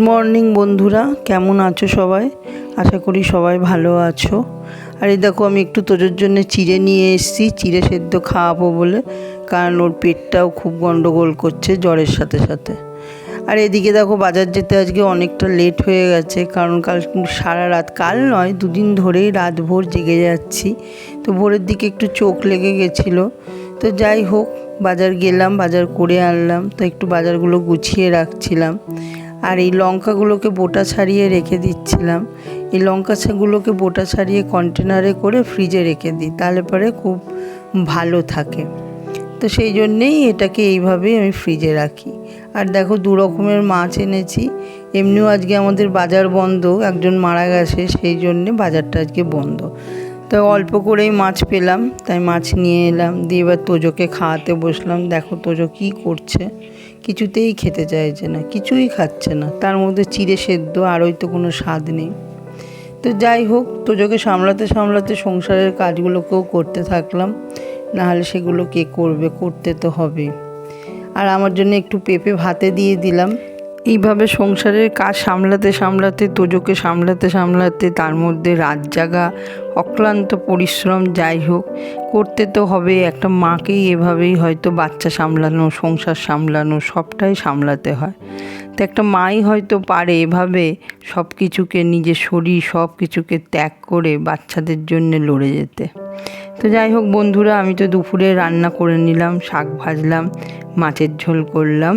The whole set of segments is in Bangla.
মর্নিং বন্ধুরা, কেমন আছো সবাই? আশা করি সবাই ভালো আছো। আর এই দেখো, আমি একটু তোজোর জন্য চিড়ে নিয়ে এসেছি, চিড়ে সেদ্ধ খাওয়াবো বলে, কারণ ওর পেটটাও খুব গন্ডগোল করছে জ্বরের সাথে সাথে। আর এদিকে দেখো, বাজার যেতে আজকে অনেকটা লেট হয়ে গেছে, কারণ কাল সারা রাত, কাল নয় দুদিন ধরেই রাত ভোর জেগে যাচ্ছি। তো ভোরের দিকে একটু চোখ লেগে গেছিলো। তো যাই হোক, বাজার গেলাম, বাজার করে আনলাম। তো একটু বাজারগুলো গুছিয়ে রাখছিলাম। আর এই লঙ্কাগুলোকে বোটা ছাড়িয়ে রেখে দিচ্ছিলাম। এই লঙ্কাগুলোকে বোটা ছাড়িয়ে কন্টেনারে করে ফ্রিজে রেখে দিই, তাহলে পরে খুব ভালো থাকে। তো সেই জন্যেই এটাকে এইভাবেই আমি ফ্রিজে রাখি। আর দেখো, দু রকমের মাছ এনেছি। এমনিও আজকে আমাদের বাজার বন্ধ, একজন মারা গেছে, সেই জন্যে বাজারটা আজকে বন্ধ। তো অল্প করেই মাছ পেলাম, তাই মাছ নিয়ে এলাম। দিয়ে এবার তোজোকে খাওয়াতে বসলাম। দেখো তোজো কী করছে, কিছুতেই খেতে চাইছে না, কিছুই খাচ্ছে না। তার মধ্যে চিড়ে সেদ্ধ, আরই তো কোনো স্বাদ নেই। তো যাই হোক, তোজোকে সামলাতে সামলাতে সংসারের কাজগুলোকেও করতে থাকলাম, নাহলে সেগুলো কে করবে, করতে তো হবে। আর আমার জন্য একটু পেঁপে ভাতে দিয়ে দিলাম। এইভাবে সংসারের কাজ সামলাতে সামলাতে, তোজোকে সামলাতে সামলাতে, তার মধ্যে রাত জাগা, অক্লান্ত পরিশ্রম, যাই হোক করতে তো হবে। একটা মাকেই এভাবেই হয়তো বাচ্চা সামলানো, সংসার সামলানো, সবটাই সামলাতে হয়। তো একটা মাই হয়তো পারে এভাবে সব কিছুকে, নিজের শরীর সব কিছুকে ত্যাগ করে বাচ্চাদের জন্য লড়ে যেতে। তো যাই হোক বন্ধুরা, আমি তো দুপুরে রান্না করে নিলাম, শাক ভাজলাম, মাছের ঝোল করলাম।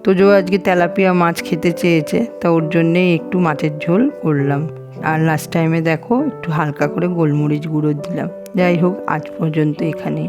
তোজো আজকে তেলাপিয়া মাছ খেতে চেয়েছে, তা ওর জন্যেই একটু মাছের ঝোল করলাম। আর লাস্ট টাইমে দেখো, একটু হালকা করে গোলমরিচ গুঁড়ো দিলাম। যাই হোক, আজ পর্যন্ত এখানেই।